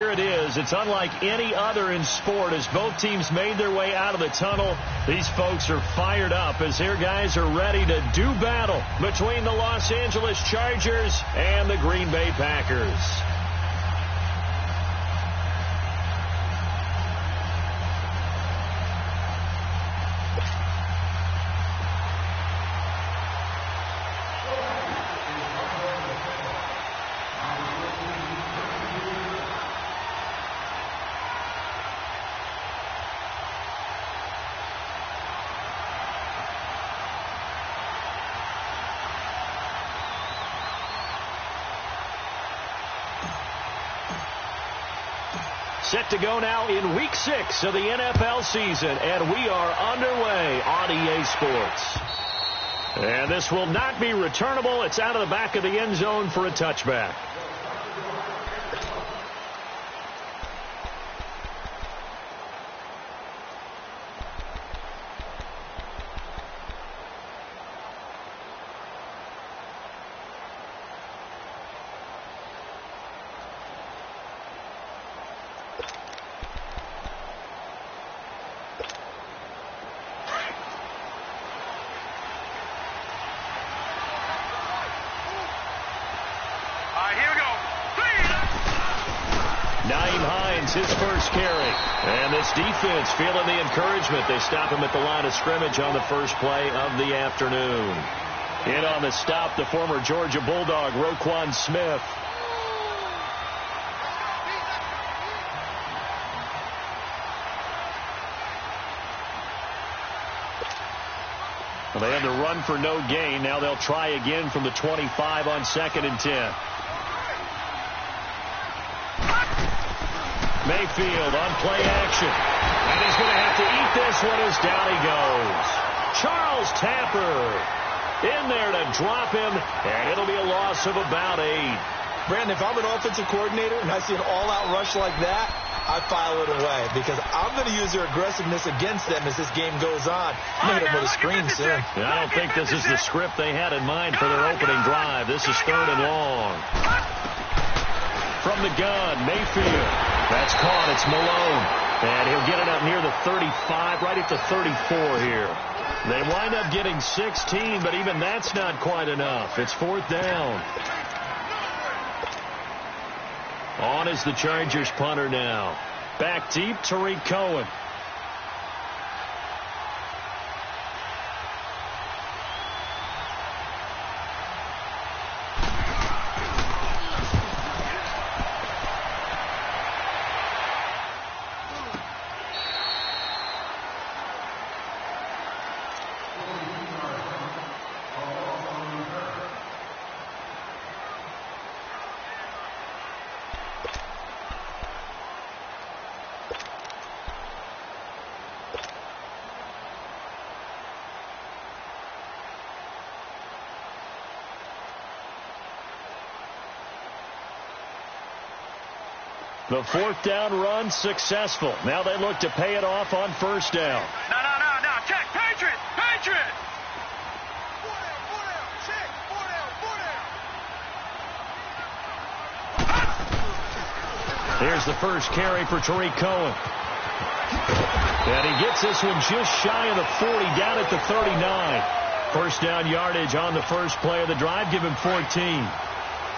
Here it is. It's unlike any other in sport as both teams made their way out of the tunnel. These folks are fired up as their guys are ready to do battle between the Los Angeles Chargers and the Green Bay Packers. Set to go now in Week 6 of the NFL season, and we are underway on EA Sports. And this will not be returnable. It's out of the back of the end zone for a touchback. His first carry. And this defense feeling the encouragement. They stop him at the line of scrimmage on the first play of the afternoon. In on the stop, the former Georgia Bulldog, Roquan Smith. Well, they had to run for no gain. Now they'll try again from the 25 on 2nd and 10. Mayfield on play action. And he's going to have to eat this one as down he goes. Charles Tapper in there to drop him, and it'll be a loss of about 8. Brandon, if I'm an offensive coordinator and I see an all-out rush like that, I file it away because I'm going to use their aggressiveness against them as this game goes on. I'm going to hit them with a screen soon. Yeah, I don't think this is the script they had in mind for their opening drive. This is 3rd and long. From the gun, Mayfield. That's caught. It's Malone. And he'll get it up near the 35, right at the 34 here. They wind up getting 16, but even that's not quite enough. It's 4th down. On is the Chargers punter now. Back deep, Tariq Cohen. The 4th down run successful. Now they look to pay it off on 1st down. No. Check. Patriot. Here's the first carry for Tariq Cohen. And he gets this one just shy of the 40, down at the 39. 1st down yardage on the first play of the drive. Give him 14.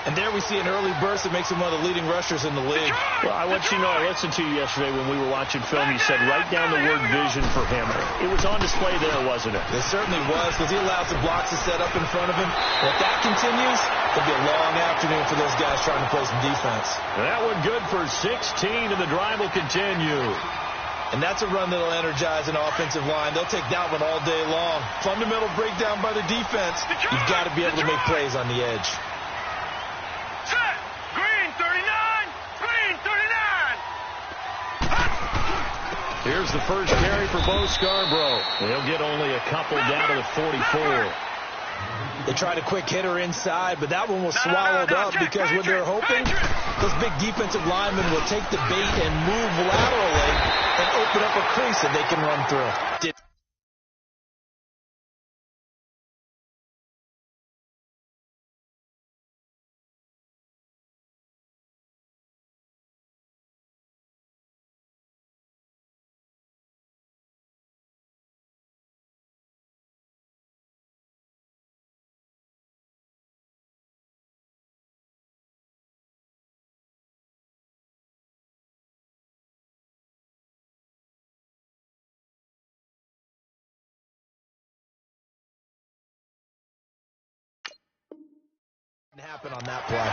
And there we see an early burst that makes him one of the leading rushers in the league. Well, I want you to know, I listened to you yesterday when we were watching film. You said write down the word vision for him. It was on display there, wasn't it? It certainly was, because he allows the blocks to set up in front of him. And if that continues, it'll be a long afternoon for those guys trying to play some defense. That one good for 16, and the drive will continue. And that's a run that'll energize an offensive line. They'll take that one all day long. Fundamental breakdown by the defense. You've got to be able to make plays on the edge. Here's the first carry for Bo Scarborough. He'll get only a couple down to the 44. They tried a quick hitter inside, but that one was swallowed up because what they're hoping, those big defensive linemen will take the bait and move laterally and open up a crease that they can run through. happen on that play.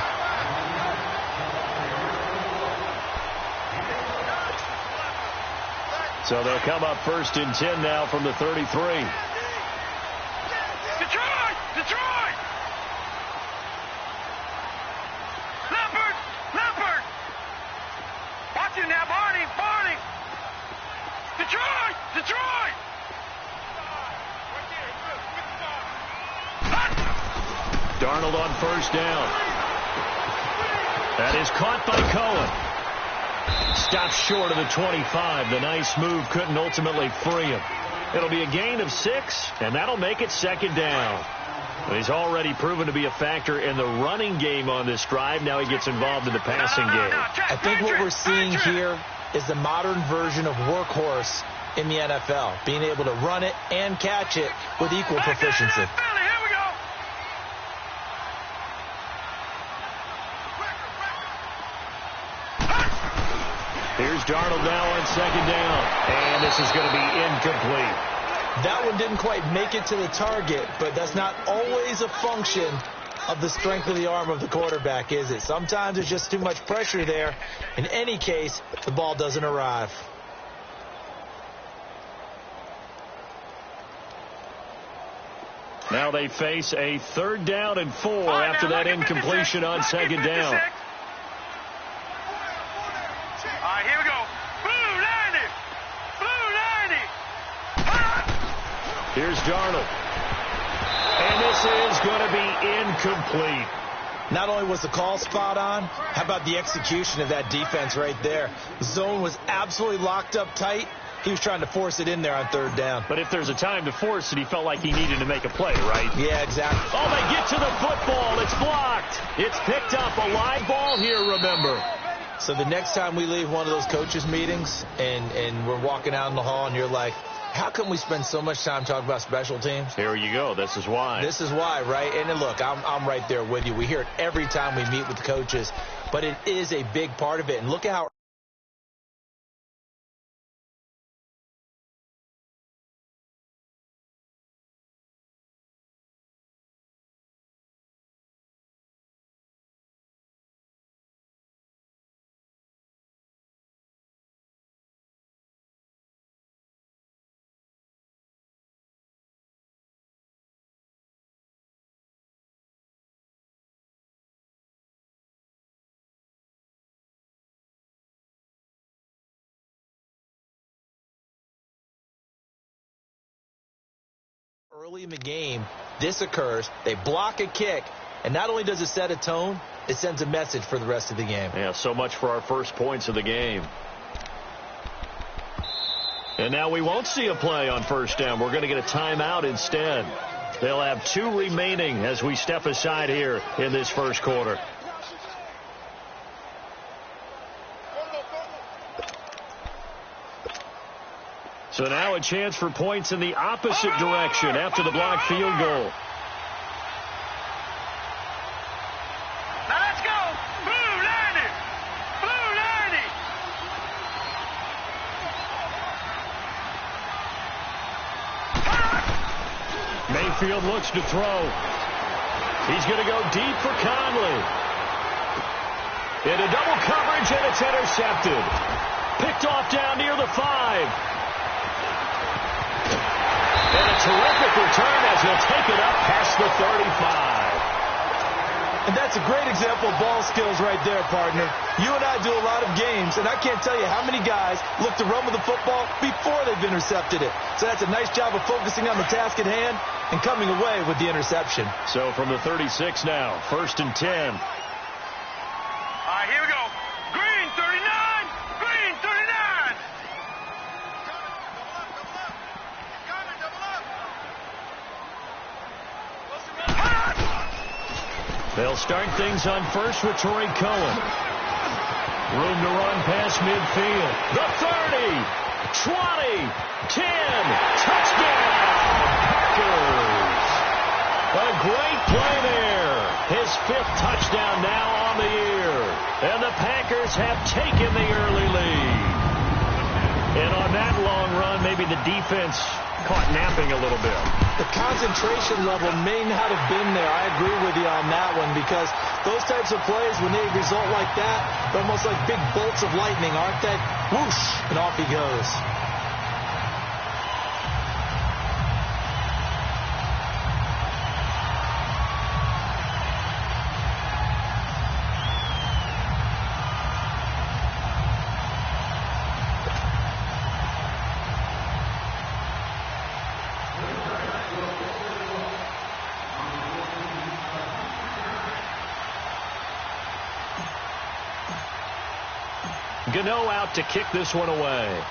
So they'll come up 1st and 10 now from the 33. Detroit! Detroit! Leopard! Watch it now, Barney! Detroit! Darnold on 1st down. That is caught by Cohen. Stops short of the 25. The nice move couldn't ultimately free him. It'll be a gain of 6, and that'll make it 2nd down. He's already proven to be a factor in the running game on this drive. Now he gets involved in the passing game. I think what we're seeing here is the modern version of workhorse in the NFL, being able to run it and catch it with equal proficiency. Here's Darnold now on 2nd down, and this is going to be incomplete. That one didn't quite make it to the target, but that's not always a function of the strength of the arm of the quarterback, is it? Sometimes there's just too much pressure there. In any case, the ball doesn't arrive. Now they face a 3rd down and 4 after that incompletion on 2nd down. All right, here we go. Blue 90! Here's Darnold. And this is going to be incomplete. Not only was the call spot on, how about the execution of that defense right there? The zone was absolutely locked up tight. He was trying to force it in there on 3rd down. But if there's a time to force it, he felt like he needed to make a play, right? Yeah, exactly. Oh, they get to the football. It's blocked. It's picked up. A live ball here, remember. So the next time we leave one of those coaches' meetings and we're walking out in the hall and you're like, how come we spend so much time talking about special teams? Here you go. This is why. This is why, right? And then look, I'm right there with you. We hear it every time we meet with the coaches, but it is a big part of it. And look at how early in the game, this occurs. They block a kick, and not only does it set a tone, it sends a message for the rest of the game. Yeah, so much for our first points of the game. And now we won't see a play on 1st down. We're going to get a timeout instead. They'll have 2 remaining as we step aside here in this 1st quarter. So now a chance for points in the opposite direction after the blocked field goal. Now let's go! Blue 90! Blue 90! Mayfield looks to throw. He's going to go deep for Conley. Into double coverage, and it's intercepted. Picked off down near the 5. And a terrific return as he'll take it up past the 35. And that's a great example of ball skills right there, partner. You and I do a lot of games, and I can't tell you how many guys look to run with the football before they've intercepted it. So that's a nice job of focusing on the task at hand and coming away with the interception. So from the 36 now, 1st and 10. All right, here we go. Green 39! Green 39! They'll start things on 1st with Torrey Cohen. Room to run past midfield. The 30, 20, 10, touchdown! Packers. A great play there. His 5th touchdown now on the year. And the Packers have taken the early lead. And on that long run, maybe the defense caught napping a little bit. The concentration level may not have been there. I agree with you on that one, because those types of plays, when they result like that, they're almost like big bolts of lightning, aren't they? Whoosh, and off he goes. Gano out to kick this one away.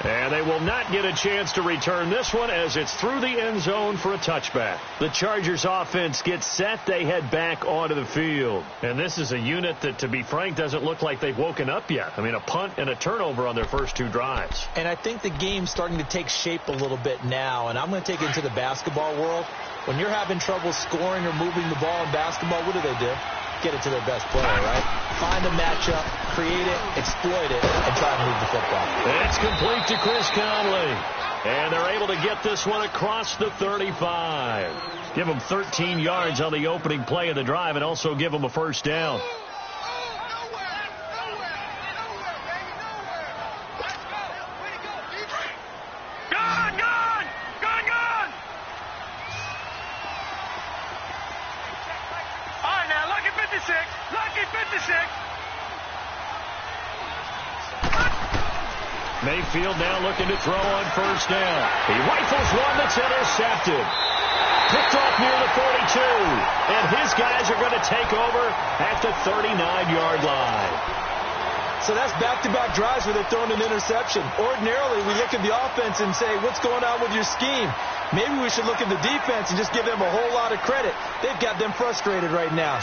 And they will not get a chance to return this one, as it's through the end zone for a touchback. The Chargers offense gets set. They head back onto the field. And this is a unit that, to be frank, doesn't look like they've woken up yet. I mean, a punt and a turnover on their first two drives. And I think the game's starting to take shape a little bit now. And I'm going to take it into the basketball world. When you're having trouble scoring or moving the ball in basketball, what do? Get it to their best player, right? Find a matchup, create it, exploit it, and try to move the football. It's complete to Chris Conley. And they're able to get this one across the 35. Give them 13 yards on the opening play of the drive, and also give them a first down. Mayfield now looking to throw on first down. He rifles one that's intercepted. Picked off near the 42. And his guys are going to take over at the 39-yard line. So that's back-to-back drives where they're throwing an interception. Ordinarily, we look at the offense and say, what's going on with your scheme? Maybe we should look at the defense and just give them a whole lot of credit. They've got them frustrated right now.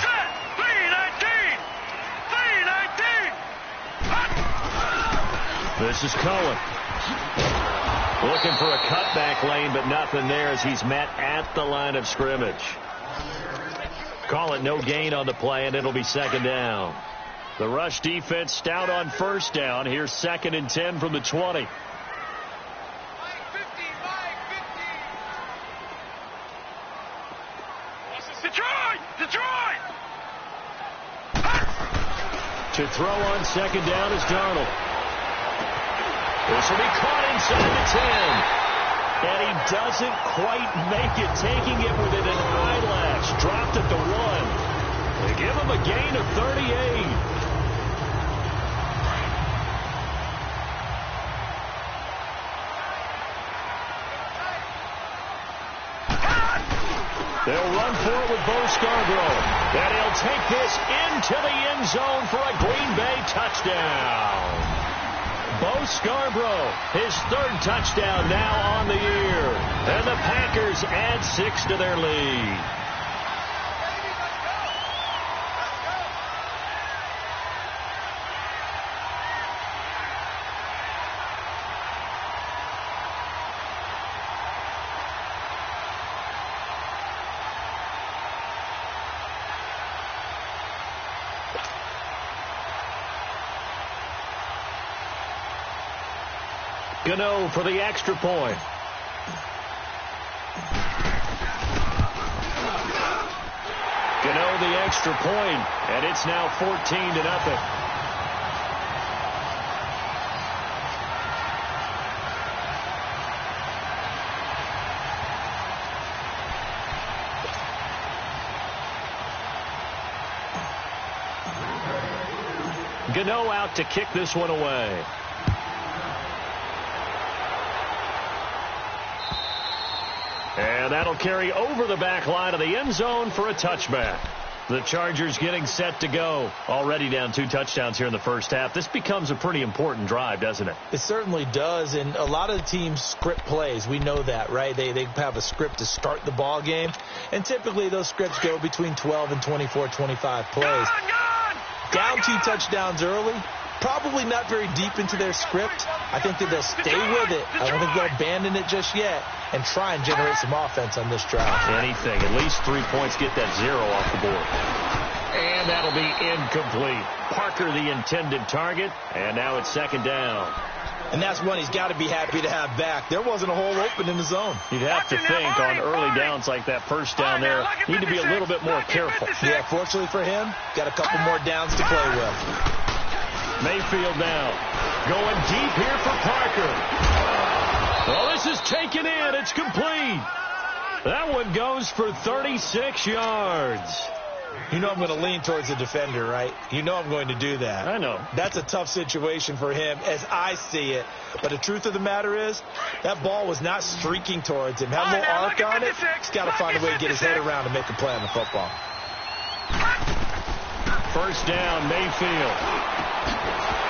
This is Cohen. Looking for a cutback lane, but nothing there as he's met at the line of scrimmage. Call it no gain on the play, and it'll be second down. The rush defense stout on first down. Here's 2nd and 10 from the 20. Detroit! To throw on second down is Darnold. This will be caught inside the 10. And he doesn't quite make it, taking it within an eyelash. Dropped at the 1. They give him a gain of 38. They'll run for it with Bo Scarborough. And he'll take this into the end zone for a Green Bay touchdown. Bo Scarborough, his 3rd touchdown now on the year. And the Packers add 6 to their lead. Gano for the extra point. Gano the extra point, and it's now 14-0. Gano out to kick this one away. And that'll carry over the back line of the end zone for a touchback. The Chargers getting set to go. Already down 2 touchdowns here in the first half. This becomes a pretty important drive, doesn't it? It certainly does, and a lot of the teams script plays. We know that, right? They have a script to start the ball game, and typically those scripts go between 12 and 24, 25 plays. Down 2 touchdowns early, probably not very deep into their script. I think that they'll stay with it. I don't think they'll abandon it just yet and try and generate some offense on this drive. Anything. At least 3 points, get that 0 off the board. And that'll be incomplete. Parker the intended target, and now it's second down. And that's one he's got to be happy to have back. There wasn't a hole open in the zone. You'd have to think on early downs like that first down there, need to be a little bit more careful. Yeah, fortunately for him, got a couple more downs to play with. Mayfield now going deep here for Parker. Well, this is taken in. It's complete. That one goes for 36 yards. You know I'm going to lean towards the defender, right? You know I'm going to do that. I know. That's a tough situation for him as I see it. But the truth of the matter is, that ball was not streaking towards him. Had a little arc on it. He's got to find a way to get his head around and make a play on the football. First down, Mayfield.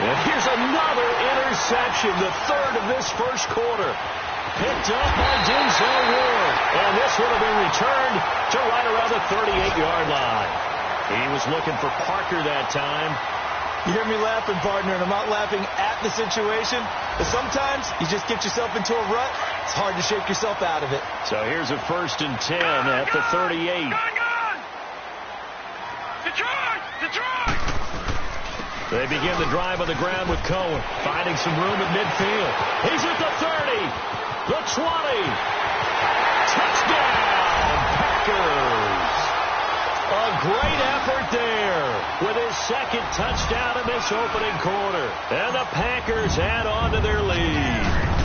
And here's another interception, the third of this first quarter. Picked up by Denzel Ward. And this would have been returned to right around the 38-yard line. He was looking for Parker that time. You hear me laughing, partner, and I'm not laughing at the situation. But sometimes you just get yourself into a rut. It's hard to shake yourself out of it. So here's a 1st and 10 at the 38. Detroit! They begin the drive on the ground with Cohen, finding some room at midfield. He's at the 30, the 20. Touchdown, Packers. A great effort there with his second touchdown in this opening quarter. And the Packers add on to their lead.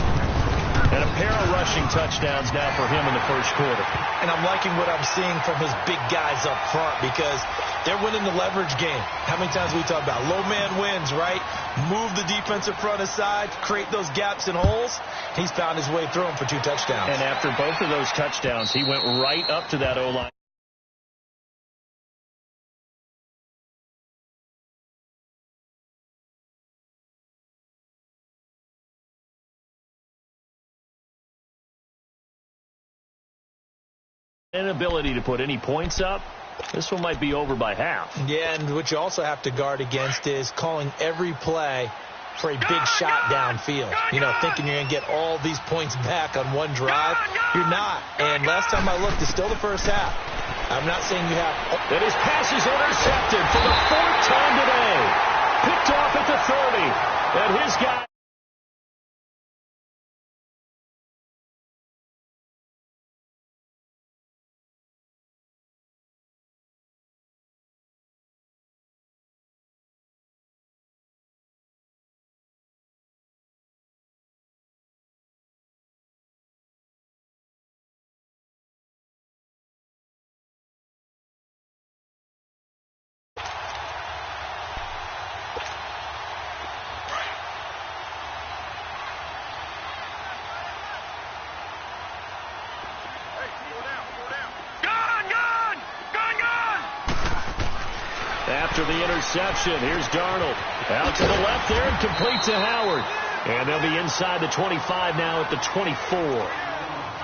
And a pair of rushing touchdowns now for him in the first quarter. And I'm liking what I'm seeing from his big guys up front because they're winning the leverage game. How many times we talk about low man wins, right? Move the defensive front aside, create those gaps and holes. He's found his way through them for 2 touchdowns. And after both of those touchdowns, he went right up to that O-line. Inability to put any points up. This one might be over by half. Yeah, and what you also have to guard against is calling every play for a big shot downfield. You know, thinking you're going to get all these points back on one drive. You're not. And last time I looked, it's still the first half. I'm not saying you have. And his pass is intercepted for the 4th time today. Picked off at the 30. And his guy. After the interception, here's Darnold. Out to the left there and complete to Howard. And they'll be inside the 25 now at the 24.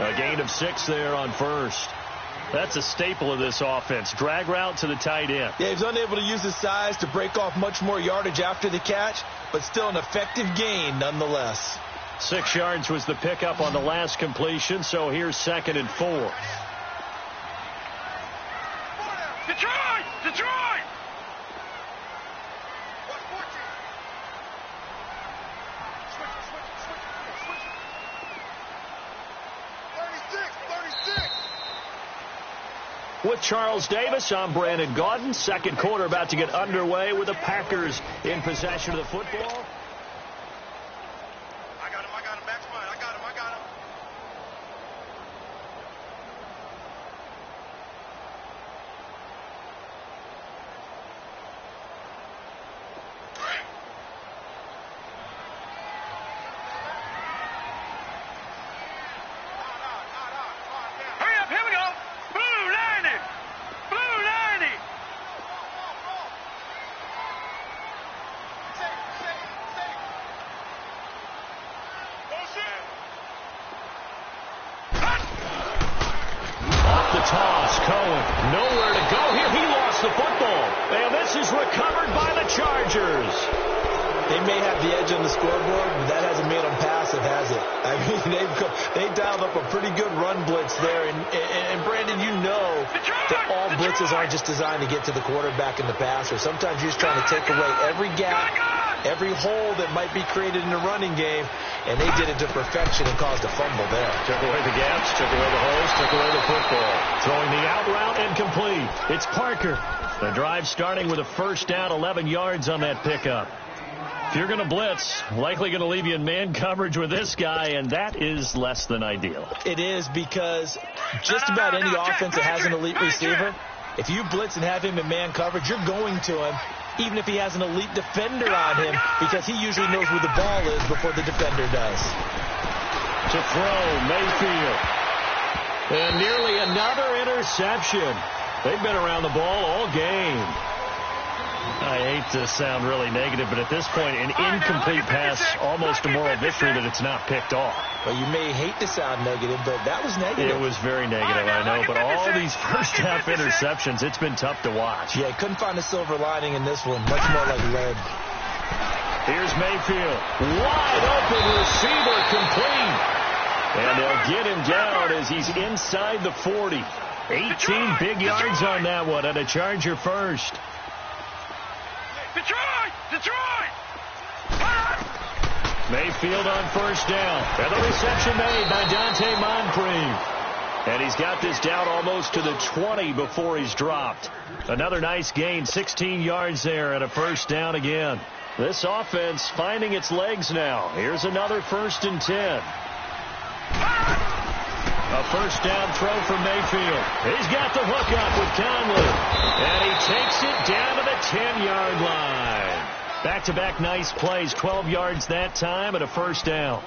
A gain of 6 there on first. That's a staple of this offense. Drag route to the tight end. Yeah, he's unable to use his size to break off much more yardage after the catch, but still an effective gain nonetheless. 6 yards was the pickup on the last completion, so here's 2nd and 4. Detroit! With Charles Davis, I'm Brandon Gaudin. Second quarter about to get underway with the Packers in possession of the football. I got him. Back's mine. I got him. Hurry up. Here we go. Blue 90. Off the toss, Cohen. Nowhere to go here. He lost the football. And this is recovered by the Chargers. They may have the edge on the scoreboard, but that hasn't made them passive, has it? I mean, they dialed up a pretty good run blitz there. And Brandon, you know that all blitzes aren't just designed to get to the quarterback and the passer. Sometimes you're just trying to take away every gap, every hole that might be created in the running game, and they did it to perfection and caused a fumble there. Took away the gaps, took away the holes, took away the football. Throwing the out route and complete. It's Parker. The drive starting with a first down, 11 yards on that pickup. If you're going to blitz, likely going to leave you in man coverage with this guy, and that is less than ideal. It is, because just about any offense that has an elite receiver, if you blitz and have him in man coverage, you're going to him, even if he has an elite defender on him, because he usually knows where the ball is before the defender does. To throw, Mayfield. And nearly another interception. They've been around the ball all game. I hate to sound really negative, but at this point, an incomplete pass, almost a moral victory that it's not picked off. Well, you may hate to sound negative, but that was negative. It was very negative, I know, but all these first-half interceptions, it's been tough to watch. Yeah, couldn't find a silver lining in this one, much more like lead. Here's Mayfield. Wide open receiver, complete. And they'll get him down as he's inside the 40. 18 big yards on that one, and a Charger first. Detroit! Mayfield on first down. And the reception made by Dante Moncrief. And he's got this down almost to the 20 before he's dropped. Another nice gain, 16 yards there, and a first down again. This offense finding its legs now. Here's another 1st and 10. A first down throw for Mayfield. He's got the hook up with Conley. And he takes it down to the 10-yard line. Back-to-back nice plays, 12 yards that time and a first down.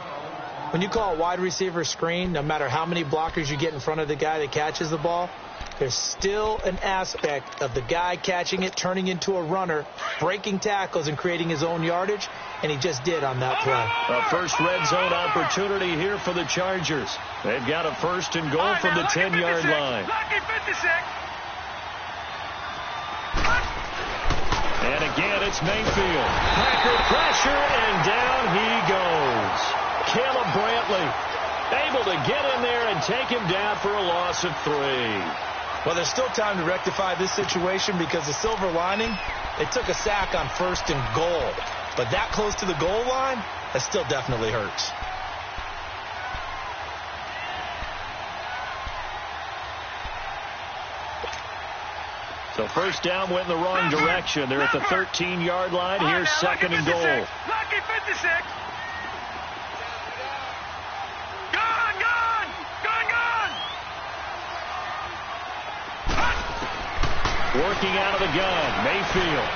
When you call a wide receiver screen, no matter how many blockers you get in front of the guy that catches the ball, there's still an aspect of the guy catching it, turning into a runner, breaking tackles and creating his own yardage, and he just did on that play. A first red zone opportunity here for the Chargers. They've got a 1st and goal from the 10-yard line. And again, it's Mayfield. Packer pressure, and down he goes. Caleb Brantley able to get in there and take him down for a loss of 3. Well, there's still time to rectify this situation, because the silver lining, they took a sack on 1st and goal. But that close to the goal line, that still definitely hurts. So first down went in the wrong direction. They're at the 13-yard line. Here's 2nd and goal. Lucky 56. Working out of the gun, Mayfield.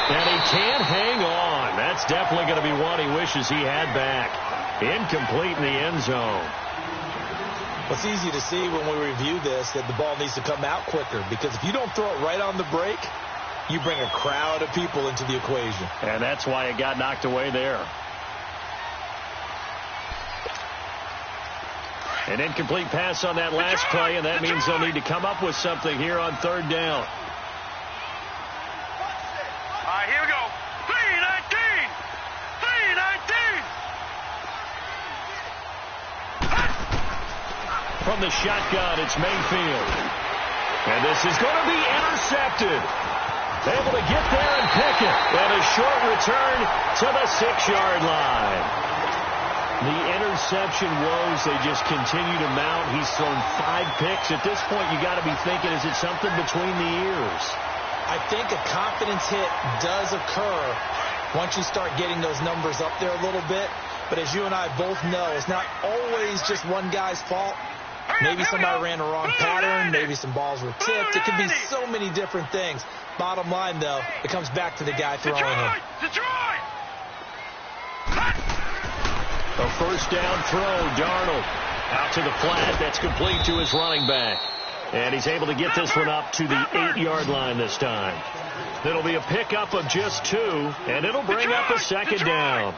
And he can't hang on. That's definitely going to be one he wishes he had back. Incomplete in the end zone. Well, it's easy to see when we review this that the ball needs to come out quicker, because if you don't throw it right on the break, you bring a crowd of people into the equation. And that's why it got knocked away there. An incomplete pass on that last play, and that means they'll need to come up with something here on 3rd down. All right, here we go. 3-19. From the shotgun, it's Mayfield. And this is going to be intercepted. Able to get there and pick it. And a short return to the 6-yard line. The interception woes, they just continue to mount. He's thrown 5 picks. At this point, you got to be thinking, is it something between the ears? I think a confidence hit does occur once you start getting those numbers up there a little bit. But as you and I both know, it's not always just one guy's fault. Maybe somebody ran a wrong pattern. Maybe some balls were tipped. It could be so many different things. Bottom line, though, it comes back to the guy throwing them. Detroit! A first down throw, Darnold out to the flat. That's complete to his running back. And he's able to get this one up to the 8-yard line this time. It'll be a pickup of just 2, and it'll bring up a 2nd down.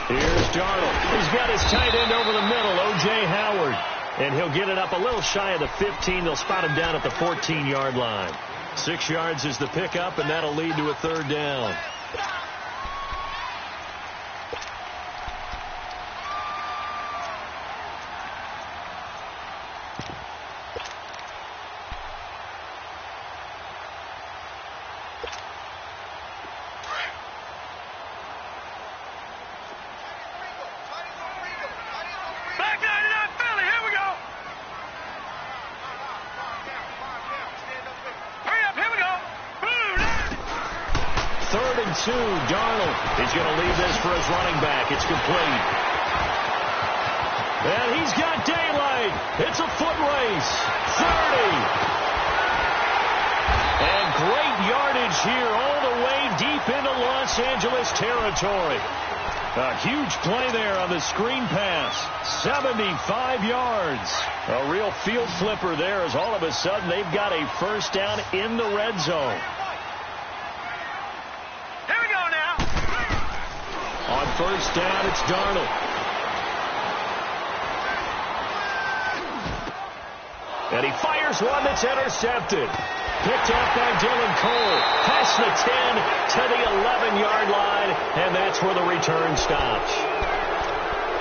Here's Darnold. He's got his tight end over the middle, O.J. Howard. And he'll get it up a little shy of the 15. They'll spot him down at the 14-yard line. 6 yards is the pickup, and that'll lead to a third down. Darnold. He's going to leave this for his running back. It's complete. And he's got daylight. It's a foot race. 30. And great yardage here all the way deep into Los Angeles territory. A huge play there on the screen pass. 75 yards. A real field flipper there as all of a sudden they've got a first down in the red zone. On first down, it's Darnold. And he fires one that's intercepted. Picked off by Dylan Cole. Past the 10 to the 11-yard line, and that's where the return stops.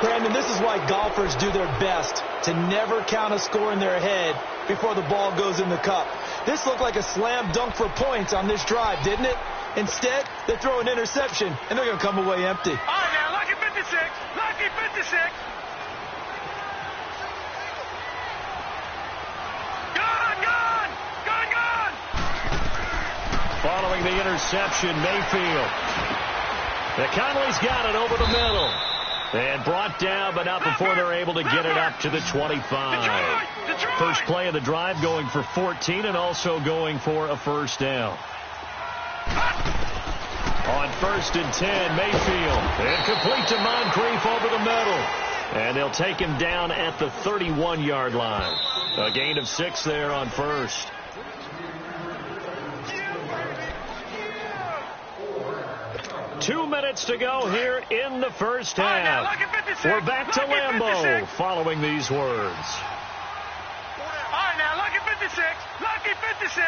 Brandon, this is why golfers do their best to never count a score in their head before the ball goes in the cup. This looked like a slam dunk for points on this drive, didn't it? Instead, they throw an interception, and they're going to come away empty. All right, now, lucky 56. Lucky 56. Gone. Following the interception, Mayfield. Conley's got it over the middle. And brought down, but not before they're able to get it up to the 25. Detroit. First play of the drive going for 14 and also going for a first down. On first and 10, Mayfield. And complete to Moncrief over the middle. And they'll take him down at the 31-yard line. A gain of 6 there on first. Two minutes to go here in the first half. We're back to Lambeau following these words. All right, now, lucky 56. Lucky 56.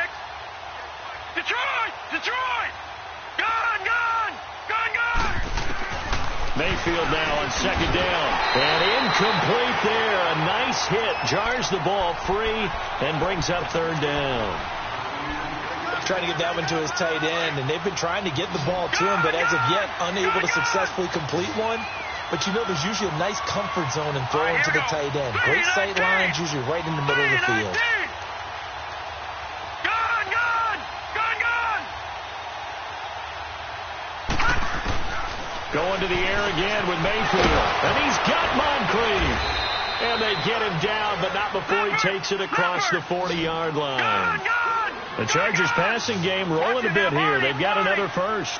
Detroit. Gone. Mayfield now on second down. And incomplete there. A nice hit. Jars the ball free and brings up third down. Trying to get that one to his tight end, and they've been trying to get the ball to him, but as of yet, unable to successfully complete one. But you know there's usually a nice comfort zone in throwing to the tight end. Great sight lines, usually right in the middle of the field. Going to the air again with Mayfield. And he's got Moncrief. And they get him down, but not before he takes it across the 40-yard line. The Chargers passing game rolling a bit here. They've got another first.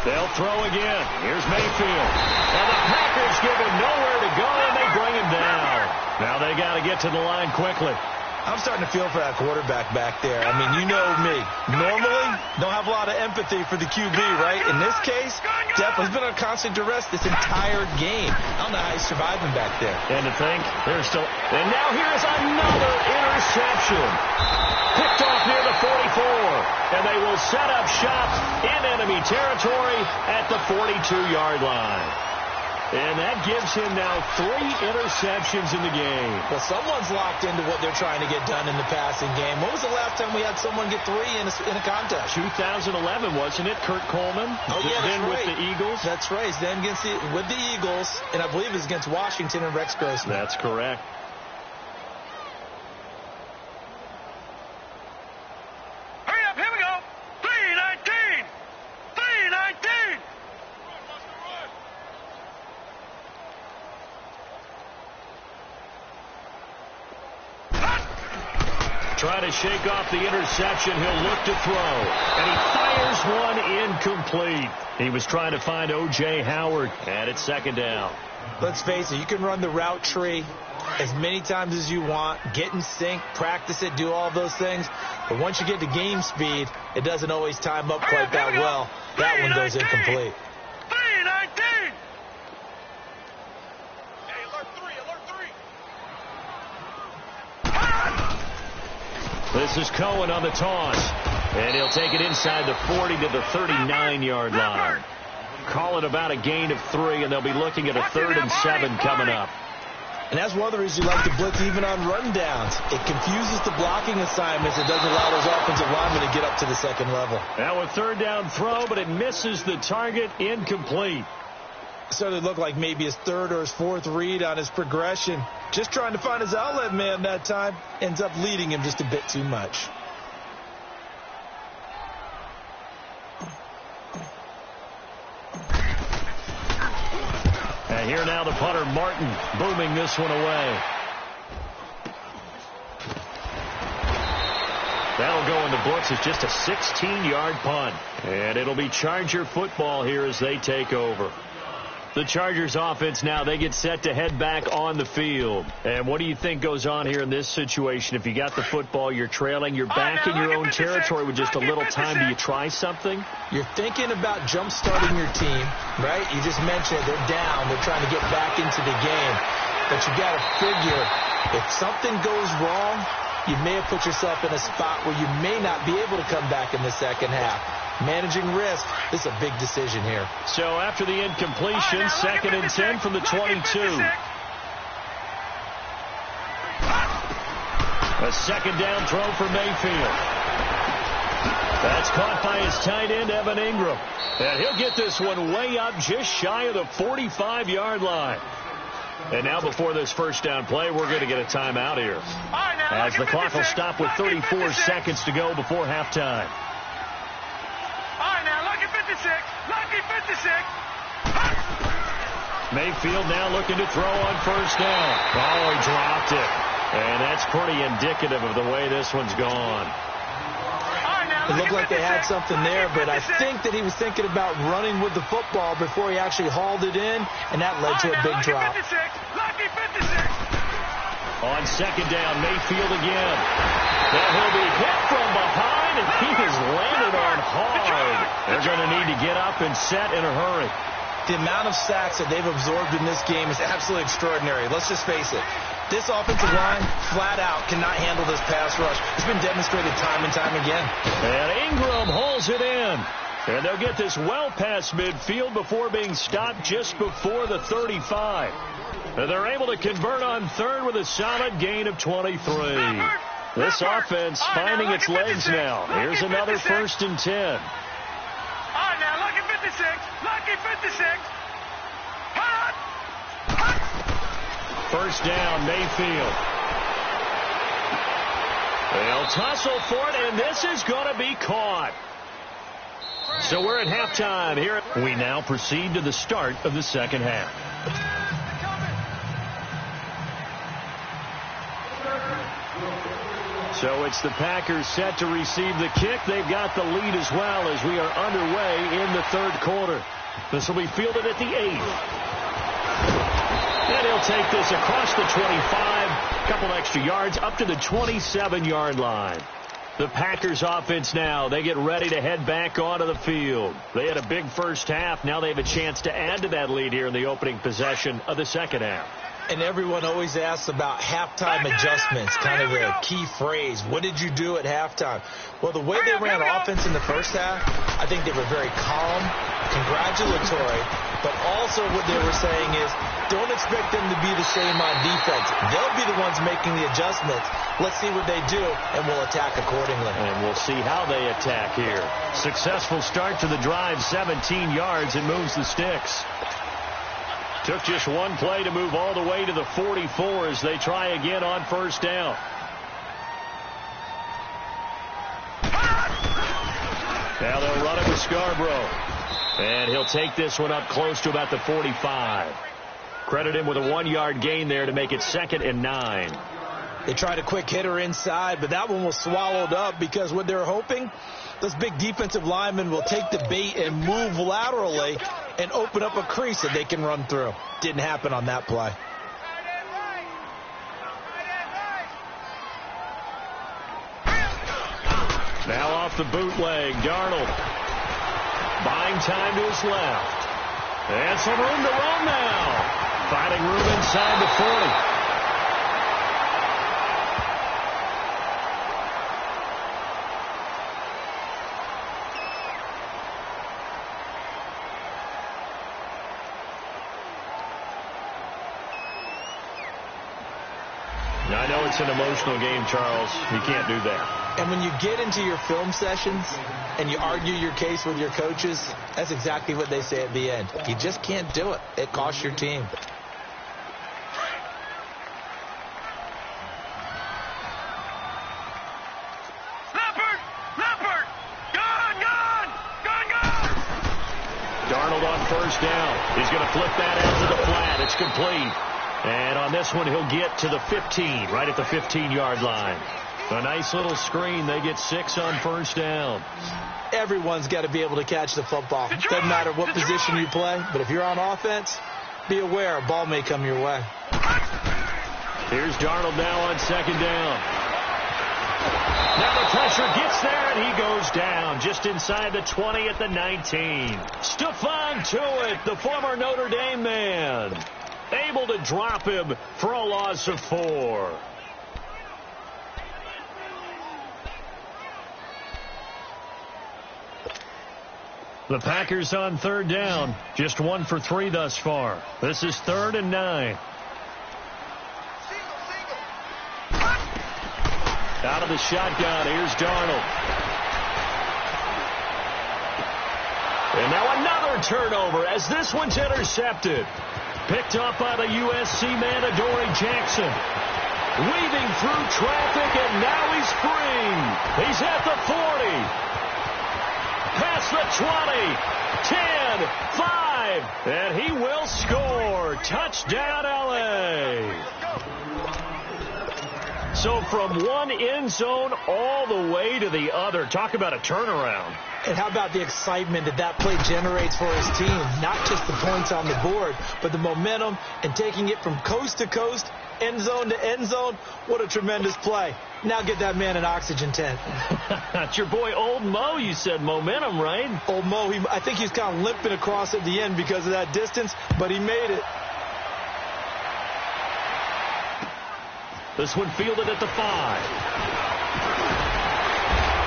They'll throw again. Here's Mayfield. And the Packers give him nowhere to go, and they bring him down. Now they got to get to the line quickly. I'm starting to feel for that quarterback back there. I mean, you know me. Normally, don't have a lot of empathy for the QB, right? In this case, definitely he's been on constant duress this entire game. I don't know how he's surviving back there. And to think, there's still... And now here's another interception. Picked off near the 44. And they will set up shop in enemy territory at the 42-yard line. And that gives him now 3 interceptions in the game. Well, someone's locked into what they're trying to get done in the passing game. When was the last time we had someone get 3 in a contest? 2011, wasn't it? Kurt Coleman. Oh, yeah, then right. with the Eagles. That's right. Then with the Eagles, and I believe it was against Washington and Rex Grossman. That's correct. Hurry up, here we go. 3:19. Trying to shake off the interception. He'll look to throw. And he fires one incomplete. He was trying to find O.J. Howard. And it's second down. Let's face it, you can run the route tree as many times as you want, get in sync, practice it, do all those things. But once you get to game speed, it doesn't always time up quite that well. That one goes incomplete. 3:19. This is Cohen on the toss. And he'll take it inside the 40 to the 39-yard line. Call it about a gain of 3, and they'll be looking at a 3rd and 7 coming up. And that's one of the reasons you like to blitz even on rundowns. It confuses the blocking assignments. It doesn't allow those offensive linemen to get up to the second level. Now a 3rd down throw, but it misses the target, incomplete. So it looked like maybe his 3rd or his 4th read on his progression. Just trying to find his outlet man that time. Ends up leading him just a bit too much. And here now the punter, Martin, booming this one away. That'll go in the books as just a 16-yard punt. And it'll be Charger football here as they take over. The Chargers offense now, they get set to head back on the field. And what do you think goes on here in this situation? If you got the football, you're trailing, you're back in your own territory with just a little time. Do you try something? You're thinking about jump-starting your team, right? You just mentioned it. They're down. They're trying to get back into the game. But you got to figure, if something goes wrong, you may have put yourself in a spot where you may not be able to come back in the second half. Managing risk, this is a big decision here. So after the incompletion, 2nd and 10 from the 22. A 2nd down throw for Mayfield. That's caught by his tight end, Evan Ingram. And he'll get this one way up just shy of the 45-yard line. And now before this 1st down play, we're going to get a timeout here. As the clock will stop with 34 seconds to go before halftime. Lucky 56. Mayfield now looking to throw on 1st down. Oh, he dropped it. And that's pretty indicative of the way this one's gone. It looked like they had something there, but I think that he was thinking about running with the football before he actually hauled it in, and that led to a big drop. Lucky 56. On 2nd down, Mayfield again. Then he'll be hit from behind, and he has landed on hard. They're going to need to get up and set in a hurry. The amount of sacks that they've absorbed in this game is absolutely extraordinary. Let's just face it. This offensive line, flat out, cannot handle this pass rush. It's been demonstrated time and time again. And Ingram hauls it in. And they'll get this well past midfield before being stopped just before the 35. And they're able to convert on 3rd with a solid gain of 23. This offense finding its legs now. Here's another 1st and 10. All right, now, lucky 56. Lucky 56. Hot. 1st down, Mayfield. They'll tussle for it, and this is going to be caught. So we're at halftime here. We now proceed to the start of the 2nd half. So it's the Packers set to receive the kick. They've got the lead as well as we are underway in the 3rd quarter. This will be fielded at the 8. And he'll take this across the 25, a couple extra yards up to the 27-yard line. The Packers offense now, they get ready to head back onto the field. They had a big 1st half. Now they have a chance to add to that lead here in the opening possession of the 2nd half. And everyone always asks about halftime adjustments, kind of a key phrase. What did you do at halftime? Well, the way they ran offense in the 1st half, I think they were very calm, congratulatory, but also what they were saying is don't expect them to be the same on defense. They'll be the ones making the adjustments. Let's see what they do, and we'll attack accordingly. And we'll see how they attack here. Successful start to the drive, 17 yards, and moves the sticks. Took just one play to move all the way to the 44 as they try again on 1st down. Now they'll run it with Scarborough. And he'll take this one up close to about the 45. Credit him with a 1-yard gain there to make it 2nd and 9. They tried a quick hitter inside, but that one was swallowed up because what they're hoping, those big defensive linemen will take the bait and move laterally and open up a crease that they can run through. Didn't happen on that play. Now off the bootleg, Darnold. Buying time to his left. And some room to run now. Finding room inside the 40. I know it's an emotional game, Charles. You can't do that. And when you get into your film sessions and you argue your case with your coaches, that's exactly what they say at the end. You just can't do it. It costs your team. Darnold on first down. He's going to flip that out to the flat. It's complete. And on this one, he'll get to the 15, right at the 15-yard line. A nice little screen. They get 6 on first down. Everyone's got to be able to catch the football. Doesn't matter what position you play, but if you're on offense, be aware a ball may come your way. Here's Darnold now on second down. Now the pressure gets there, and he goes down just inside the 20 at the 19. Stephon Tuitt, the former Notre Dame man, able to drop him for a loss of 4. The Packers on third down, just 1 for 3 thus far. This is 3rd and 9. Out of the shotgun, here's Darnold. And now another turnover as this one's intercepted. Picked up by the USC man, Adoree Jackson. Weaving through traffic, and now he's free. He's at the 40. Past the 20. 10, 5. And he will score. Touchdown, L.A. So from one end zone all the way to the other. Talk about a turnaround. And how about the excitement that play generates for his team? Not just the points on the board, but the momentum and taking it from coast to coast, end zone to end zone. What a tremendous play. Now get that man an oxygen tent. That's your boy Old Mo. You said momentum, right? Old Mo, I think he's kind of limping across at the end because of that distance, but he made it. This one fielded at the 5.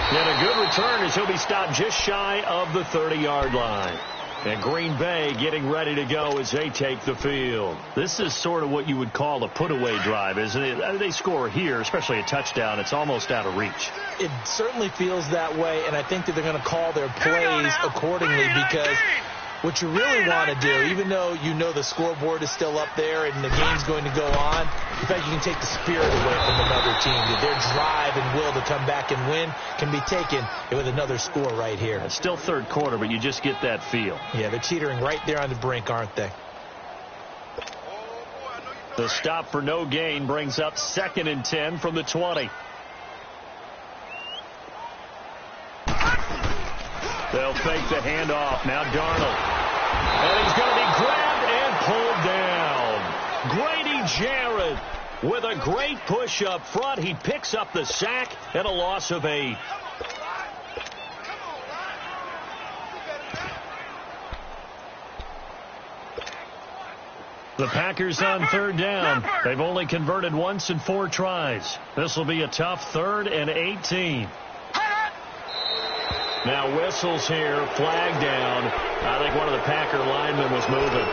And a good return as he'll be stopped just shy of the 30-yard line. And Green Bay getting ready to go as they take the field. This is sort of what you would call a put-away drive, isn't it? They score here, especially a touchdown. It's almost out of reach. It certainly feels that way, and I think that they're going to call their plays accordingly because what you really want to do, even though you know the scoreboard is still up there and the game's going to go on, in fact, you can take the spirit away from another team. That their drive and will to come back and win can be taken with another score right here. It's still third quarter, but you just get that feel. Yeah, they're teetering right there on the brink, aren't they? The stop for no gain brings up 2nd and 10 from the 20. They'll fake the handoff. Now Darnold. And he's going to be grabbed and pulled down. Grady Jarrett with a great push up front. He picks up the sack and a loss of 8. The Packers on third down. They've only converted once in 4 tries. This will be a tough 3rd and 18. Now whistles here, flag down. I think one of the Packer linemen was moving.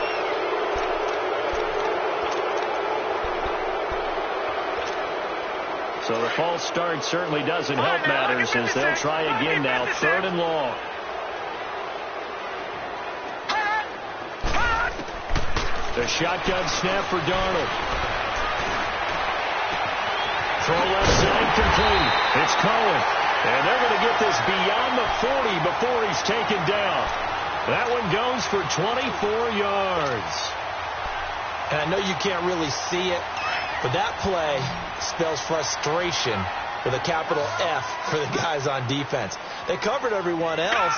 So the false start certainly doesn't help matters as they'll try again now, 3rd and long. The shotgun snap for Darnold. Throw left side complete. It's Cohen. And they're going to get this beyond the 40 before he's taken down. That one goes for 24 yards. And I know you can't really see it, but that play spells frustration with a capital F for the guys on defense. They covered everyone else,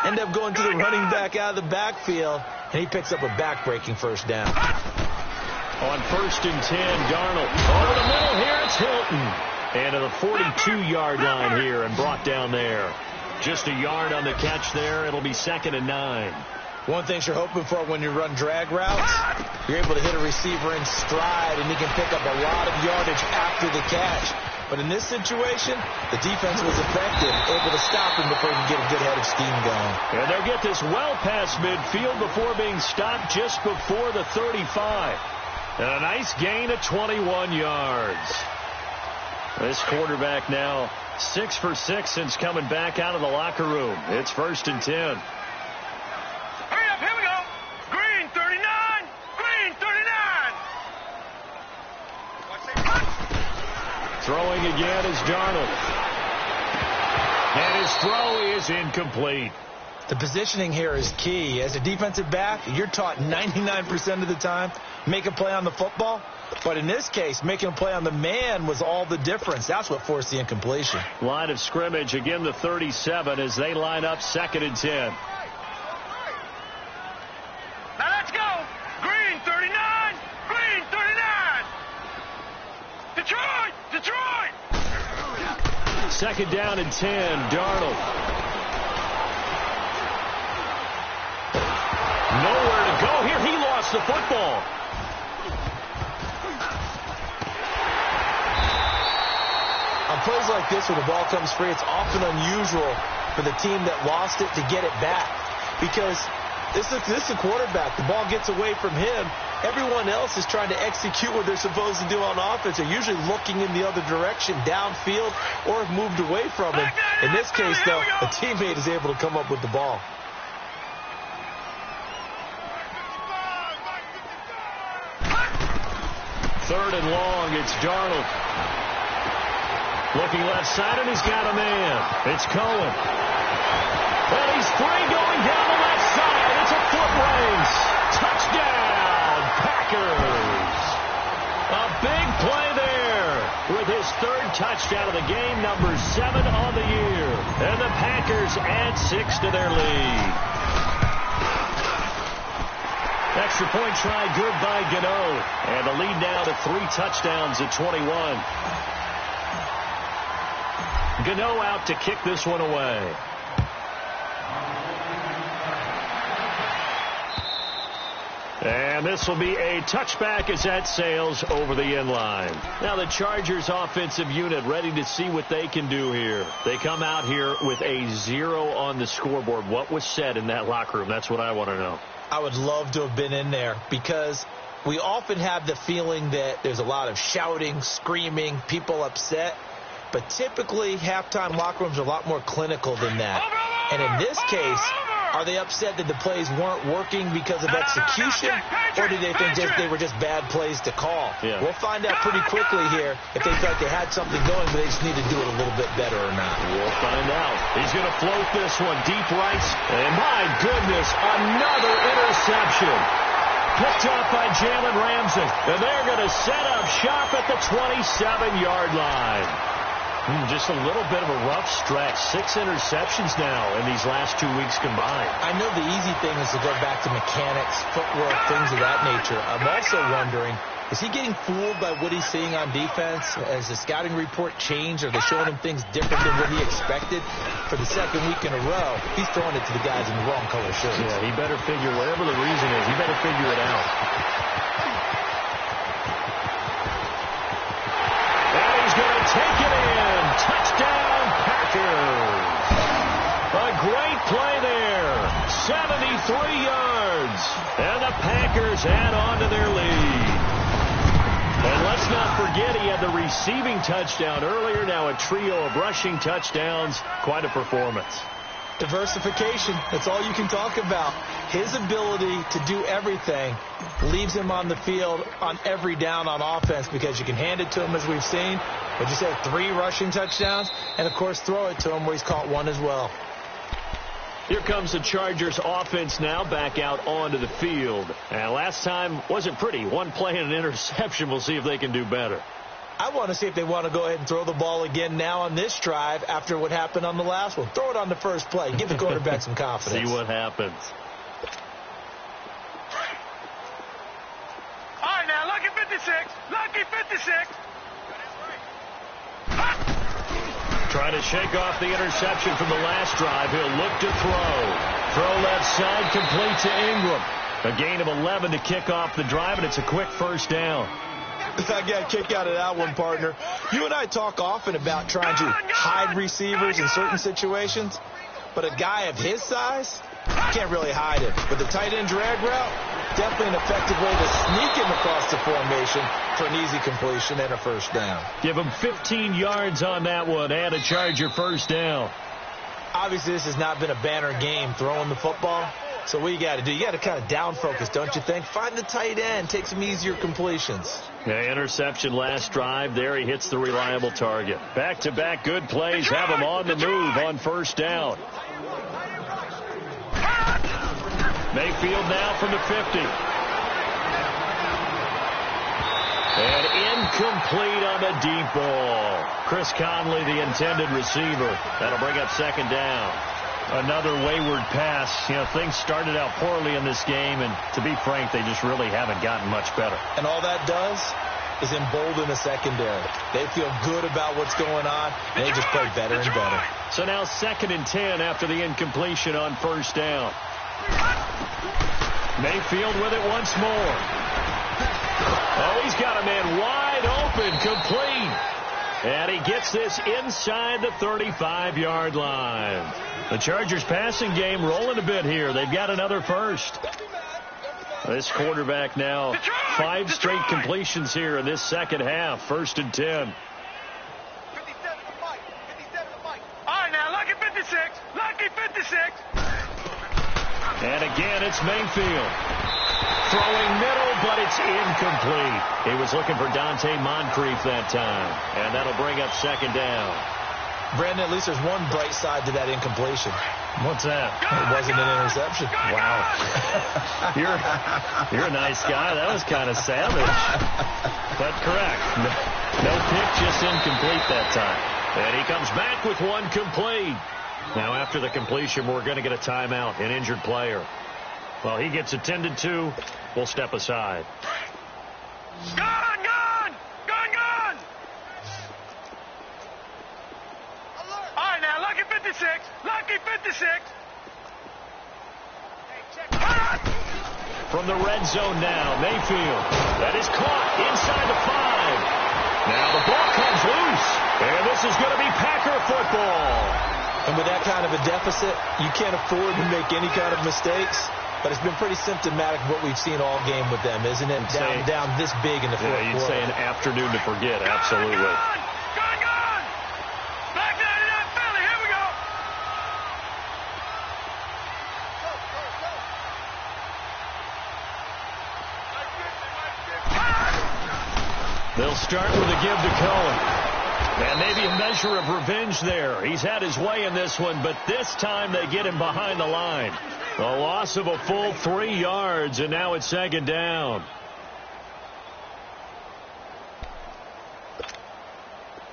end up going to the running back out of the backfield, and he picks up a back-breaking first down. On 1st and 10, Darnold. Over the middle here, it's Hilton. And to the 42-yard line here and brought down there. Just a yard on the catch there. It'll be 2nd and 9. One thing you're hoping for when you run drag routes, you're able to hit a receiver in stride, and he can pick up a lot of yardage after the catch. But in this situation, the defense was effective, able to stop him before he could get a good head of steam going. And they'll get this well past midfield before being stopped just before the 35. And a nice gain of 21 yards. This quarterback now 6 for 6 since coming back out of the locker room. It's 1st and 10. Hurry up, here we go. Green 39. Green 39. Throwing again is Darnold. And his throw is incomplete. The positioning here is key. As a defensive back, you're taught 99% of the time, make a play on the football. But in this case, making a play on the man was all the difference. That's what forced the incompletion. Line of scrimmage, again the 37 as they line up 2nd and 10. Now let's go. Green 39. Green 39. Detroit. Detroit. 2nd down and 10. Darnold. Nowhere to go here. He lost the football. On plays like this where the ball comes free, it's often unusual for the team that lost it to get it back. Because this is a quarterback. The ball gets away from him. Everyone else is trying to execute what they're supposed to do on offense. They're usually looking in the other direction, downfield, or have moved away from him. In this case, though, a teammate is able to come up with the ball. Third and long, it's Darnold. Looking left side, and he's got a man. It's Cohen. And he's free going down the left side. It's a foot race. Touchdown, Packers. A big play there with his 3rd touchdown of the game, number 7 on the year. And the Packers add 6 to their lead. Extra point try good by Gano. And the lead now to 3 touchdowns at 21. Gano out to kick this one away. And this will be a touchback as that sails over the end line. Now the Chargers offensive unit ready to see what they can do here. They come out here with a 0 on the scoreboard. What was said in that locker room? That's what I want to know. I would love to have been in there because we often have the feeling that there's a lot of shouting, screaming, people upset. But typically, halftime locker rooms are a lot more clinical than that. And in this case, are they upset that the plays weren't working because of execution, or do they think they were just bad plays to call? Yeah. We'll find out pretty quickly here if they felt they had something going, but they just need to do it a little bit better or not. We'll find out. He's going to float this one deep right. And my goodness, another interception. Picked off by Jalen Ramsey. And they're going to set up shop at the 27-yard line. Just a little bit of a rough stretch. 6 interceptions now in these last 2 weeks combined. I know the easy thing is to go back to mechanics, footwork, things of that nature. I'm also wondering, is he getting fooled by what he's seeing on defense? Has the scouting report changed? Are they showing him things different than what he expected? For the 2nd week in a row, he's throwing it to the guys in the wrong color shirts. Yeah, he better figure, whatever the reason is, he better figure it out. And he's going to take it in. Touchdown, Packers. A great play there. 73 yards. And the Packers add on to their lead. And let's not forget he had the receiving touchdown earlier. Now a trio of rushing touchdowns. Quite a performance. Diversification, that's all you can talk about. His ability to do everything leaves him on the field on every down on offense because you can hand it to him as we've seen. What'd you say, 3 rushing touchdowns? And, of course, throw it to him where he's caught 1 as well. Here comes the Chargers offense now back out onto the field. And last time wasn't pretty. 1 play and an interception. We'll see if they can do better. I want to see if they want to go ahead and throw the ball again now on this drive after what happened on the last one. Throw it on the first play. Give the quarterback some confidence. See what happens. All right, now, lucky 56. Lucky 56. Trying to shake off the interception from the last drive. He'll look to throw. Throw left side, complete to Ingram. A gain of 11 to kick off the drive, and it's a quick 1st down. I got a kick out of that one, partner. You and I talk often about trying to hide receivers in certain situations, but a guy of his size can't really hide him. With the tight end drag route, Definitely an effective way to sneak him across the formation for an easy completion and a first down. Give him 15 yards on that one and a Charger first down. Obviously, this has not been a banner game throwing the football. So what you got to do, you got to kind of down focus, don't you think? Find the tight end, take some easier completions. Yeah, interception last drive. There he hits the reliable target. Back-to-back good plays have him on the move on first down. Mayfield now from the 50. And incomplete on the deep ball. Chris Conley, the intended receiver. That'll bring up second down. Another wayward pass. You know, things started out poorly in this game, and to be frank, they just really haven't gotten much better. And all that does is embolden the secondary. They feel good about what's going on, and they just play better and better. So now 2nd and 10 after the incompletion on first down. Mayfield with it once more. Oh, he's got a man wide open, complete. And he gets this inside the 35-yard line. The Chargers passing game rolling a bit here. They've got another first. This quarterback now 5 straight completions here in this second half. 1st and 10. All right, now, lucky 56. Lucky 56. And again, it's Mayfield. Throwing middle, but it's incomplete. He was looking for Dante Moncrief that time. And that'll bring up second down. Brandon, at least there's one bright side to that incompletion. What's that? It wasn't an interception. Wow. You're a nice guy. That was kind of savage. But correct. No pick, just incomplete that time. And he comes back with one complete. Now after the completion, we're going to get a timeout, an injured player. Well, he gets attended to. We'll step aside. Gone, gone! Gone, gone! All right, now, lucky 56. Lucky 56. From the red zone now, Mayfield. That is caught inside the 5. Now the ball comes loose. And this is going to be Packer football. And with that kind of a deficit, you can't afford to make any kind of mistakes. But it's been pretty symptomatic of what we've seen all game with them, isn't it? Down this big in the fourth quarter. You'd say an afternoon to forget, absolutely. Gone, gone! Black 99 Philly, here we go! They'll start with a give to Cohen. And maybe a measure of revenge there. He's had his way in this one, but this time they get him behind the line. A loss of a full 3 yards, and now it's second down.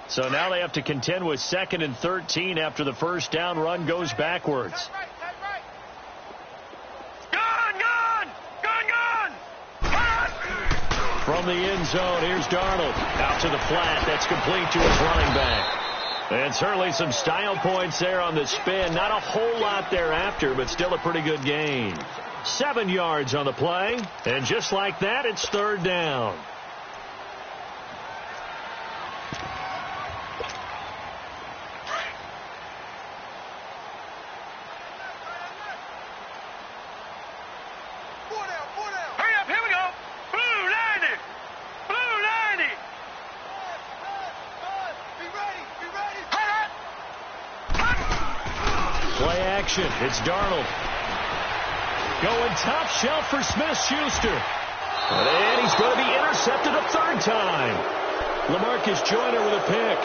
So now they have to contend with 2nd and 13 after the first down run goes backwards. Gone, gone! Gone, gone! From the end zone, here's Darnold. Out to the flat. That's complete to his running back. And certainly some style points there on the spin. Not a whole lot thereafter, but still a pretty good gain. 7 yards on the play. And just like that, it's third down. Hurry up, here we go! Blue 90! Blue 90! Play action. It's Darnold. Going top shelf for Smith-Schuster. And he's going to be intercepted a third time. LaMarcus Joyner with a pick.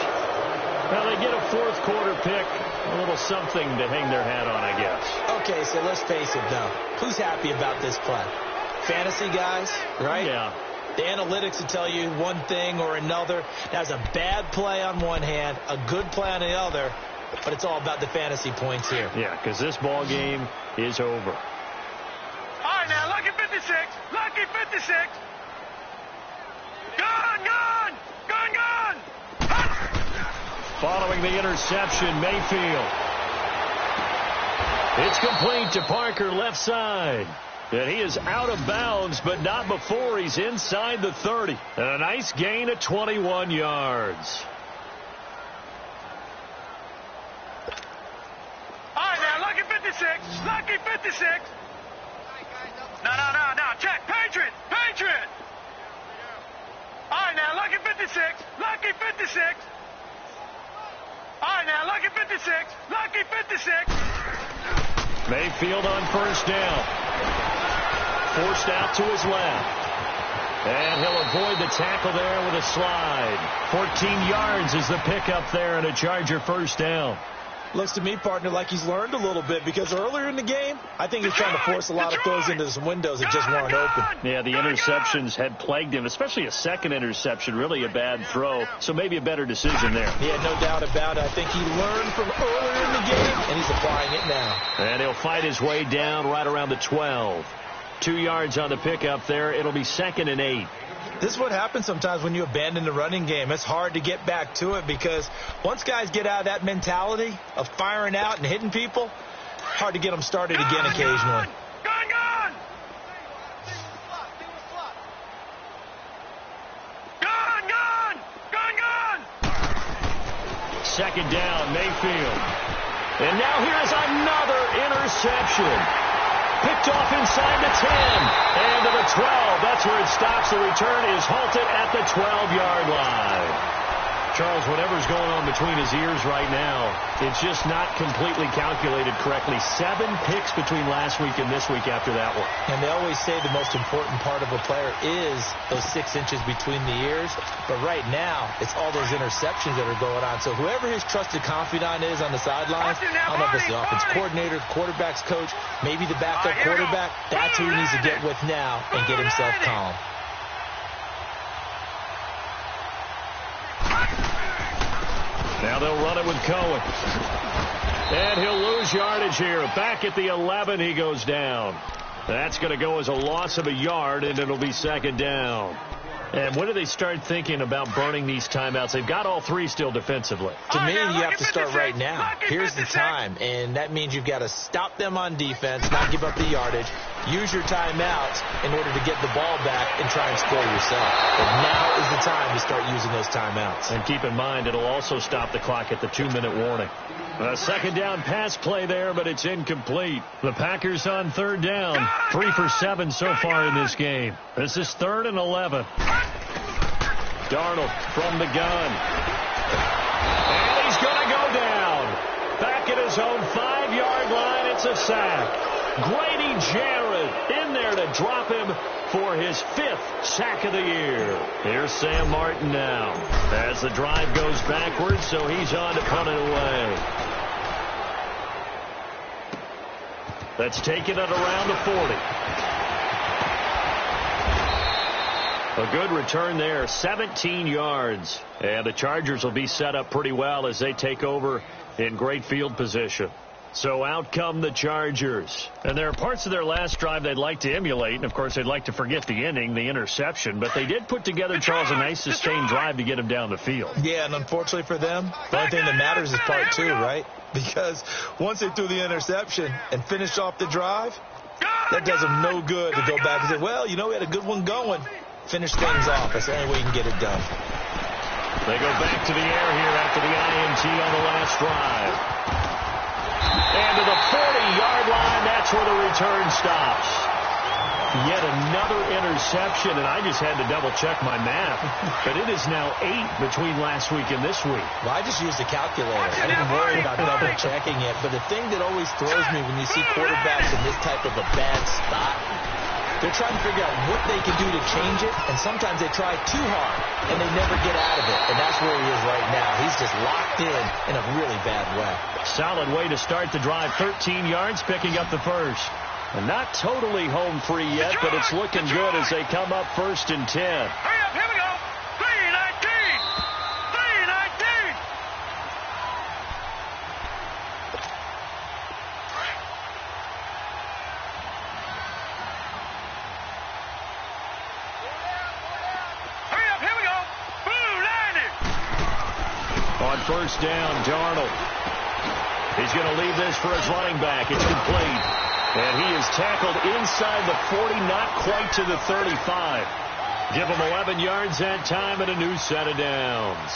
Well, they get a fourth quarter pick. A little something to hang their hat on, I guess. Okay, so let's face it, though. Who's happy about this play? Fantasy guys, right? Yeah. The analytics will tell you one thing or another. That's a bad play on one hand, a good play on the other, but it's all about the fantasy points here. Yeah, because this ball game is over. All right, now, lucky 56. Lucky 56. Gone, gone! Gone, gone! Following the interception, Mayfield. It's complete to Parker, left side. And he is out of bounds, but not before he's inside the 30. And a nice gain of 21 yards. All right, now, lucky 56. Lucky 56. No, check. Lucky 56. Lucky 56. Mayfield on first down. Forced out to his left. And he'll avoid the tackle there with a slide. 14 yards is the pickup there and a Charger first down. Looks to me, partner, like he's learned a little bit because earlier in the game, I think he's trying to force a lot of throws into some windows that just weren't open. Yeah, the interceptions had plagued him, especially a second interception, really a bad throw. So maybe a better decision there. Yeah, no doubt about it. I think he learned from earlier in the game, and he's applying it now. And he'll fight his way down right around the 12. 2 yards on the pickup there. It'll be 2nd and 8. This is what happens sometimes when you abandon the running game. It's hard to get back to it because once guys get out of that mentality of firing out and hitting people, hard to get them started again occasionally. Gun! Second down, Mayfield. And now here's another interception. Picked off inside the 10 and to the 12. That's where it stops. The return is halted at the 12-yard line. Charles, whatever's going on between his ears right now, it's just not completely calculated correctly. 7 picks between last week and this week after that one. And they always say the most important part of a player is those 6 inches between the ears. But right now, it's all those interceptions that are going on. So whoever his trusted confidant is on the sidelines, I don't know if it's the offense coordinator, quarterback's coach, maybe the backup quarterback, that's who he needs to get with now and get himself calm. Now they'll run it with Cohen. And he'll lose yardage here. Back at the 11, he goes down. That's going to go as a loss of a yard, and it'll be 2nd down. And when do they start thinking about burning these timeouts? They've got all 3 still defensively. To me, you have to start right now. Here's the time, and that means you've got to stop them on defense, not give up the yardage, use your timeouts in order to get the ball back and try and score yourself. But now is the time to start using those timeouts. And keep in mind, it'll also stop the clock at the 2-minute warning. A 2nd down pass play there, but it's incomplete. The Packers on 3rd down. 3 for 7 so far in this game. This is 3rd and 11. Darnold from the gun. And he's going to go down. Back at his own 5-yard line. It's a sack. Grady Jarrett in there to drop him for his 5th sack of the year. Here's Sam Martin now as the drive goes backwards, so he's on to punt it away. That's taken at around the 40. A good return there, 17 yards. And the Chargers will be set up pretty well as they take over in great field position. So out come the Chargers. And there are parts of their last drive they'd like to emulate. And, of course, they'd like to forget the ending, the interception. But they did put together, Charles, a nice sustained drive to get him down the field. Yeah, and unfortunately for them, the only thing that matters is part 2, right? Because once they threw the interception and finished off the drive, that does them no good to go back and say, well, you know, we had a good one going. Finish things off. That's the only way you can get it done. They go back to the air here after the INT on the last drive. And to the 40-yard line, that's where the return stops. Yet another interception, and I just had to double-check my math. But it is now 8 between last week and this week. Well, I just used a calculator. I didn't worry about double-checking it. But the thing that always throws me when you see quarterbacks in this type of a bad spot, they're trying to figure out what they can do to change it, and sometimes they try too hard, and they never get out of it, and that's where he is right now. He's just locked in a really bad way. Solid way to start the drive, 13 yards, picking up the first. And not totally home free yet, but it's looking good as they come up 1st and 10. Hurry up, here we go. 319. 319. Hurry up, here we go. Blue landed. On 1st down, Darnold. He's going to leave this for his running back. It's complete. And he is tackled inside the 40, not quite to the 35. Give him 11 yards that time and a new set of downs.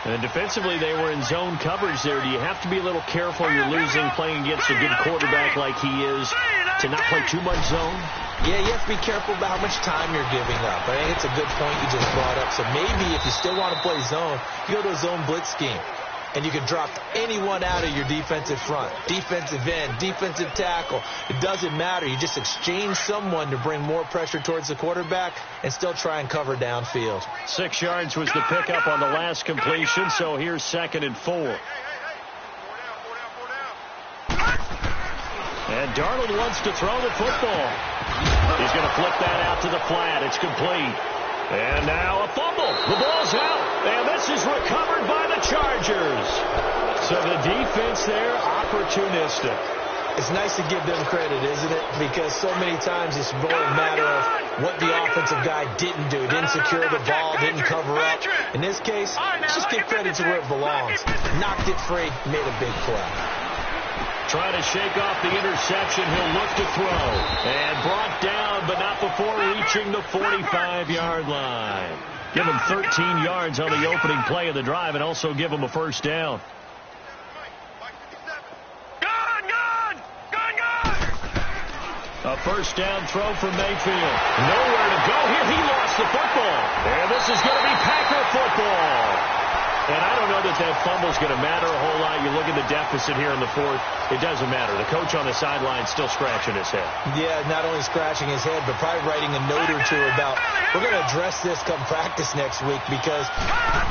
And defensively, they were in zone coverage there. Do you have to be a little careful? You're losing, playing against a good quarterback like he is, to not play too much zone? Yeah, you have to be careful about how much time you're giving up. I think it's a good point you just brought up. So maybe if you still want to play zone, you go to a zone blitz scheme. and you can drop anyone out of your defensive front. Defensive end, defensive tackle. It doesn't matter. You just exchange someone to bring more pressure towards the quarterback and still try and cover downfield. 6 yards was the pickup on the last completion, so here's 2nd and 4. And Darnold wants to throw the football. He's going to flip that out to the flat. It's complete. And now a fumble. The ball's out. And this is recovered by the Chargers. So the defense there, opportunistic. It's nice to give them credit, isn't it? Because so many times it's more a matter of what the offensive guy didn't do. Didn't secure the ball, didn't cover up. In this case, just give credit to where it belongs. Knocked it free, made a big play. Trying to shake off the interception. He'll look to throw. And brought down, but not before reaching the 45-yard line. Give him 13 yards on the opening play of the drive and also give him a first down. A first down throw from Mayfield. Nowhere to go here. He lost the football. And this is going to be Packer football. And I don't know that fumble's going to matter a whole lot. You look at the deficit here in the 4th. It doesn't matter. The coach on the sideline still scratching his head. Yeah, not only scratching his head, but probably writing a note or two about, we're going to address this come practice next week because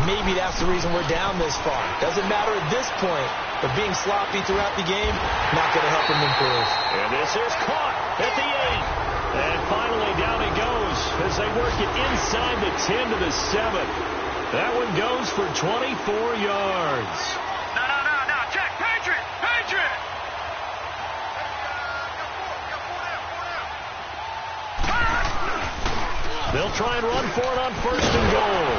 maybe that's the reason we're down this far. Doesn't matter at this point, but being sloppy throughout the game, not going to help him improve. And this is caught at the 8. And finally down he goes as they work it inside the 10 to the 7. That one goes for 24 yards. No. Check. Patriot. They'll try and run for it on 1st and goal.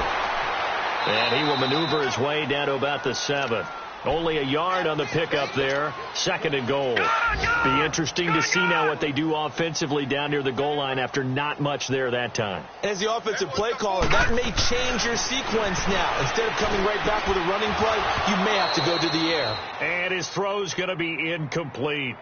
And he will maneuver his way down to about the 7. Only a yard on the pickup there. 2nd and goal. Be interesting to see now what they do offensively down near the goal line after not much there that time. As the offensive play caller, that may change your sequence now. Instead of coming right back with a running play, you may have to go to the air. And his throw's going to be incomplete.